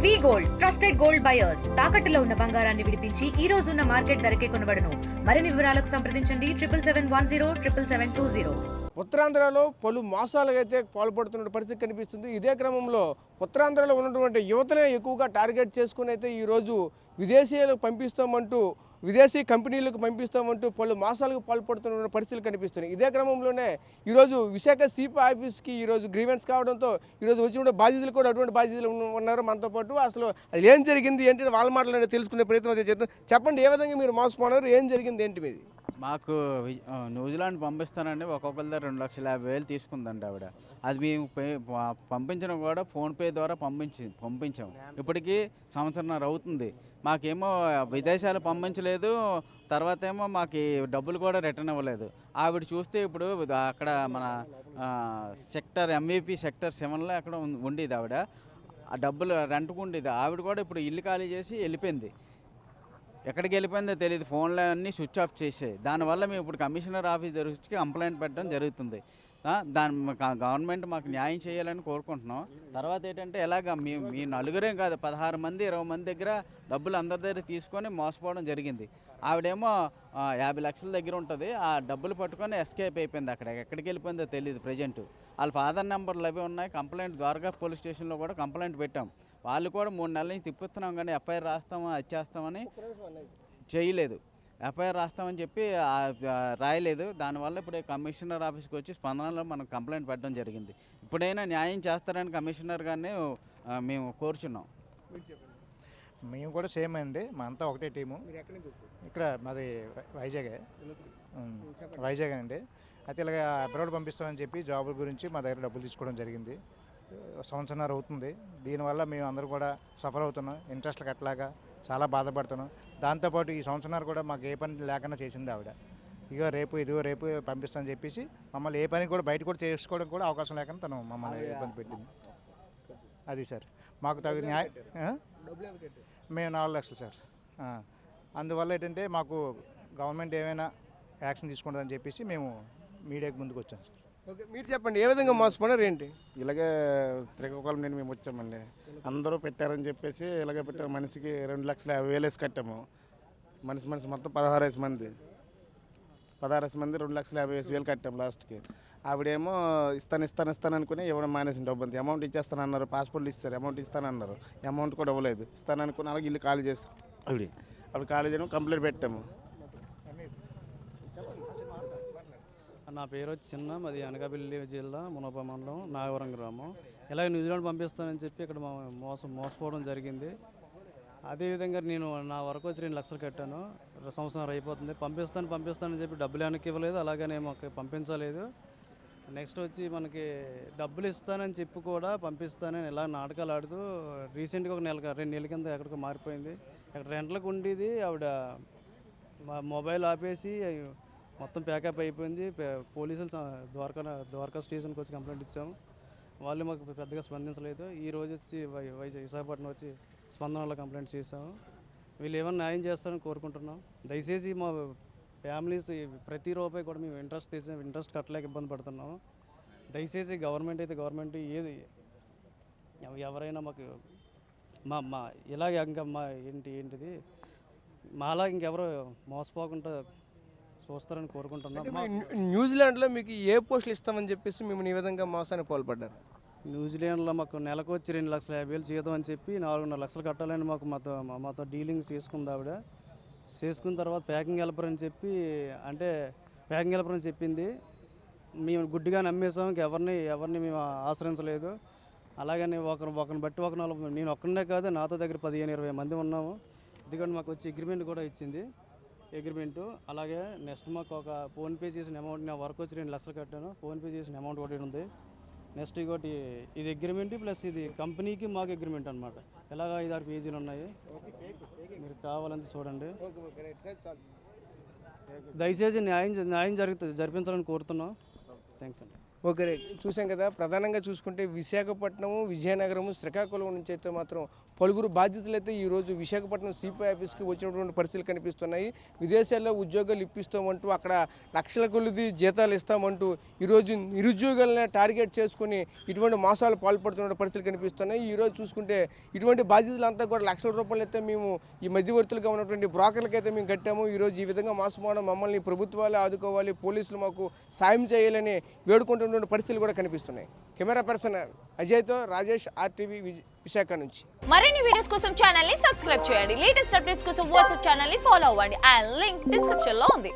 వి gold trusted gold buyers తాకట్టులో ఉన్న బంగారాన్ని విడిపించి ఈ రోజు ఉన్న మార్కెట్ ధరకే కొనబడును. మరిన్ని వివరాలకు సంప్రదించండి 7771077720. ఉత్తరాంధ్రలో పలు మోసాలకైతే పాల్పడుతున్న పరిస్థితి కనిపిస్తుంది. ఇదే క్రమంలో ఉత్తరాంధ్రలో ఉన్నటువంటి యువతనే ఎక్కువగా టార్గెట్ చేసుకుని అయితే ఈరోజు విదేశీయులకు పంపిస్తామంటూ విదేశీ కంపెనీలకు పంపిస్తామంటూ పలు మోసాలకు పాల్పడుతున్న పరిస్థితులు కనిపిస్తున్నాయి. ఇదే క్రమంలోనే ఈరోజు విశాఖ సిపి ఆఫీస్కి ఈరోజు గ్రీవెన్స్ కావడంతో ఈరోజు వచ్చిన బాధితులు కూడా అటువంటి బాధితులు ఉన్నారు మనతో పాటు. అసలు అది ఏం జరిగింది ఏంటి వాళ్ళ మాటలు తెలుసుకునే ప్రయత్నం అయితే చేద్దాం. చెప్పండి, ఏ విధంగా మీరు మోసపోయినారు, ఏం జరిగింది ఏంటి మీది? మాకు న్యూజిలాండ్ పంపిస్తానండి, ఒక్కొక్కరి దగ్గర 2,50,000 తీసుకుందండి ఆవిడ. అది మేము పంపించడం కూడా ఫోన్పే ద్వారా పంపించాం. ఇప్పటికీ సంవత్సరంన్నర అవుతుంది. మాకేమో విదేశాలు పంపించలేదు, తర్వాత ఏమో మాకు డబ్బులు కూడా రిటర్న్ ఇవ్వలేదు. ఆవిడ చూస్తే ఇప్పుడు అక్కడ మన సెక్టర్ MVP సెక్టర్ 7లో అక్కడ ఉండేది ఆవిడ. ఆ డబ్బులు రెంట్కు ఉండేది. ఆవిడ కూడా ఇప్పుడు ఇల్లు ఖాళీ చేసి వెళ్ళిపోయింది. ఎక్కడికి వెళ్ళిపోయిందో తెలియదు. ఫోన్లో అన్నీ స్విచ్ ఆఫ్ చేసాయి. దానివల్ల మేము ఇప్పుడు కమిషనర్ ఆఫీస్ దగ్గరికి కంప్లైంట్ పెట్టడం జరుగుతుంది. గవర్నమెంట్ మాకు న్యాయం చేయాలని కోరుకుంటున్నాం. తర్వాత ఏంటంటే ఎలాగ మీ నలుగురేం కాదు, 16 మంది 20 మంది దగ్గర డబ్బులు అందరి దగ్గర తీసుకొని మోసపోవడం జరిగింది. ఆవిడేమో 50 లక్షల దగ్గర ఉంటుంది. ఆ డబ్బులు పట్టుకొని ఎస్కేప్ అయిపోయింది. ఎక్కడికి వెళ్ళిపోయిందో తెలియదు. ప్రజెంట్ వాళ్ళ ఫాదర్ నెంబర్లు అవి ఉన్నాయి. కంప్లైంట్ ద్వారకా పోలీస్ స్టేషన్లో కూడా కంప్లైంట్ పెట్టాం. వాళ్ళు కూడా 3 నెలల నుంచి తిప్పుతున్నాం, కానీ FIR రాస్తామని అది చేస్తామని చేయలేదు. FIR రాస్తామని చెప్పి రాయలేదు. దానివల్ల ఇప్పుడు కమిషనర్ ఆఫీస్కి వచ్చి స్పందనలో మనం కంప్లైంట్ పెట్టడం జరిగింది. ఇప్పుడైనా న్యాయం చేస్తారని కమిషనర్ గారిని మేము కోరుచున్నాం. మేము కూడా సేమ్ అండి, మా అంతా ఒకటే టీము. ఇక్కడ మాది వైజాగ్ అండి. అయితే ఇలాగ అబ్రాడ్ పంపిస్తామని చెప్పి జాబుల గురించి మా దగ్గర డబ్బులు తీసుకోవడం జరిగింది. సంవత్సరంన్నర అవుతుంది. దీనివల్ల మేము అందరూ కూడా సఫర్ అవుతున్నాం. ఇంట్రెస్ట్లు కట్టలాగా చాలా బాధపడుతున్నాం. దాంతోపాటు ఈ సంవత్సరంన్నర కూడా మాకు ఏ పని లేకుండా చేసింది ఆవిడ. ఇదిగో రేపు పంపిస్తామని చెప్పేసి మమ్మల్ని ఏ పని కూడా బయట కూడా చేసుకోవడం కూడా అవకాశం లేకుండా తను మమ్మల్ని ఇబ్బంది పెట్టింది. అది సార్ మాకు తగు న్యాయం. మేము 4 లక్షలు సార్. అందువల్ల ఏంటంటే మాకు గవర్నమెంట్ ఏమైనా యాక్షన్ తీసుకుంటుందని చెప్పేసి మేము మీడియాకి ముందుకు వచ్చాం సార్. ఓకే, మీరు చెప్పండి, ఏ విధంగా మోసపోయినారు ఏంటి? ఇలాగే శ్రీకాకుళం నుండి మేము వచ్చామండి. అందరూ పెట్టారని చెప్పేసి ఇలాగే పెట్టారు. మనిషికి 2,50,000 వేసి కట్టాము. మనిషి మొత్తం 16 మంది 2,50,000 కట్టాము లాస్ట్కి. ఆవిడేమో ఇస్తాను అనుకుని ఇవ్వడం మానేసిన డబ్బు అంతా. అమౌంట్ ఇచ్చేస్తానన్నారు, పాస్పోర్ట్లు ఇస్తారు, అమౌంట్ ఇస్తానన్నారు. అమౌంట్ కూడా ఇవ్వలేదు. ఇస్తాననుకుని అలాగే ఇల్లు ఖాళీ చేస్తాం. అప్పుడు ఖాళీ చేయడం కంప్లైంట్ పెట్టాము. నా పేరు వచ్చి చిన్న, మాది అనకాపల్లి జిల్లా మునప మండలం నాగవరం గ్రామం. ఇలాగ న్యూజిలాండ్ పంపిస్తానని చెప్పి ఇక్కడ మోసపోవడం జరిగింది. అదేవిధంగా నేను నా వరకు వచ్చి 2 లక్షలు కట్టాను. సంవత్సరం అయిపోతుంది. పంపిస్తానని చెప్పి డబ్బులు వెనక్కి ఇవ్వలేదు, అలాగనే మాకు పంపించలేదు. నెక్స్ట్ వచ్చి మనకి డబ్బులు ఇస్తానని చెప్పి కూడా పంపిస్తానని ఇలా నాటకాలు ఆడుతూ రీసెంట్గా 2 నెలల కింద ఎక్కడికో మారిపోయింది. అక్కడ రెంట్లకు ఉండేది ఆవిడ. మా మొబైల్ ఆపేసి మొత్తం ప్యాకప్ అయిపోయింది. పోలీసులు ద్వారకా స్టేషన్కి వచ్చి కంప్లైంట్ ఇచ్చాము. వాళ్ళు మాకు పెద్దగా స్పందించలేదు. ఈ రోజు వచ్చి విశాఖపట్నం వచ్చి స్పందనలో కంప్లైంట్ చేసాము. వీళ్ళు ఏమైనా న్యాయం చేస్తారని కోరుకుంటున్నాం. దయచేసి మా ఫ్యామిలీస్ ప్రతి రూపాయి కూడా మేము ఇంట్రెస్ట్ కట్టలేక ఇబ్బంది పడుతున్నాము. దయచేసి గవర్నమెంట్ ఏది ఎవరైనా మాకు మా ఇలాగ ఇంకా ఏంటిది మాలా ఇంకెవరు మోసపోకుండా చూస్తారని కోరుకుంటున్నాం. న్యూజిలాండ్లో మీకు ఏ పోస్టులు ఇస్తామని చెప్పేసి మేము ఈ విధంగా మోసానికి పాల్పడ్డారు? న్యూజిలాండ్లో మాకు నెలకు వచ్చి 2,50,000 జీతం అని చెప్పి 4.5 లక్షలు కట్టాలని మాతో డీలింగ్స్ చేసుకుంది ఆవిడ. చేసుకున్న తర్వాత ప్యాకింగ్ హెల్పర్ అని చెప్పి చెప్పింది. మేము గుడ్డిగా నమ్మేసాం. ఎవరిని మేము ఆశ్రయించలేదు. అలాగని ఒకరిని బట్టి నేను ఒక్కనే కాదు, నాతో దగ్గర 15-20 మంది ఉన్నాము. ఎందుకంటే మాకు వచ్చి అగ్రిమెంట్ కూడా ఇచ్చింది. అలాగే నెక్స్ట్ మాకు ఒక ఫోన్పే చేసిన అమౌంట్, నా వరకు వచ్చి 2 లక్షలు కట్టాను. ఫోన్పే చేసిన అమౌంట్ ఒకటి ఉంది. నెక్స్ట్ ఇంకోటి ఇది అగ్రిమెంట్ ప్లస్ ఇది కంపెనీకి మాకు అగ్రిమెంట్ అనమాట. ఇలాగ 5-6 పేజీలు ఉన్నాయి. మీరు కావాలని చూడండి. దయచేసి న్యాయం జరిపించాలని కోరుతున్నాం. థ్యాంక్స్ అండి. ఓకే చూసాం కదా. ప్రధానంగా చూసుకుంటే విశాఖపట్నము, విజయనగరము, శ్రీకాకుళం నుంచి అయితే మాత్రం పలువురు బాధితులు అయితే ఈరోజు విశాఖపట్నం సిపిఐ ఆఫీస్కి వచ్చినటువంటి పరిస్థితులు కనిపిస్తున్నాయి. విదేశాల్లో ఉద్యోగాలు ఇప్పిస్తామంటూ అక్కడ లక్షల కొలది జీతాలు ఇస్తామంటూ ఈరోజు నిరుద్యోగులను టార్గెట్ చేసుకుని ఇటువంటి మోసాలు పాల్పడుతున్న పరిస్థితులు కనిపిస్తున్నాయి. ఈరోజు చూసుకుంటే ఇటువంటి బాధితులంతా కూడా లక్షల రూపాయలు అయితే మేము ఈ మధ్యవర్తులుగా ఉన్నటువంటి బ్రోకర్లకి అయితే మేము కట్టాము. ఈరోజు ఈ విధంగా మోసపోవడం మమ్మల్ని ప్రభుత్వాలు ఆదుకోవాలి, పోలీసులు మాకు సాయం చేయాలని వేడుకుంటున్న పరిస్థితులు కూడా కనిపిస్తున్నాయి. కెమెరా పర్సన్ అజయ్తో రాజేష్, RTV విశాఖ నుంచి. మరిన్ని వీడియోస్ కోసం ఛానల్ ని సబ్స్క్రైబ్ చేయండి. లేటెస్ట్ అప్డేట్స్ కోసం వాట్సాప్ ఛానల్ ని ఫాలో అవ్వండి. ఆ లింక్ డిస్క్రిప్షన్ లో ఉంది.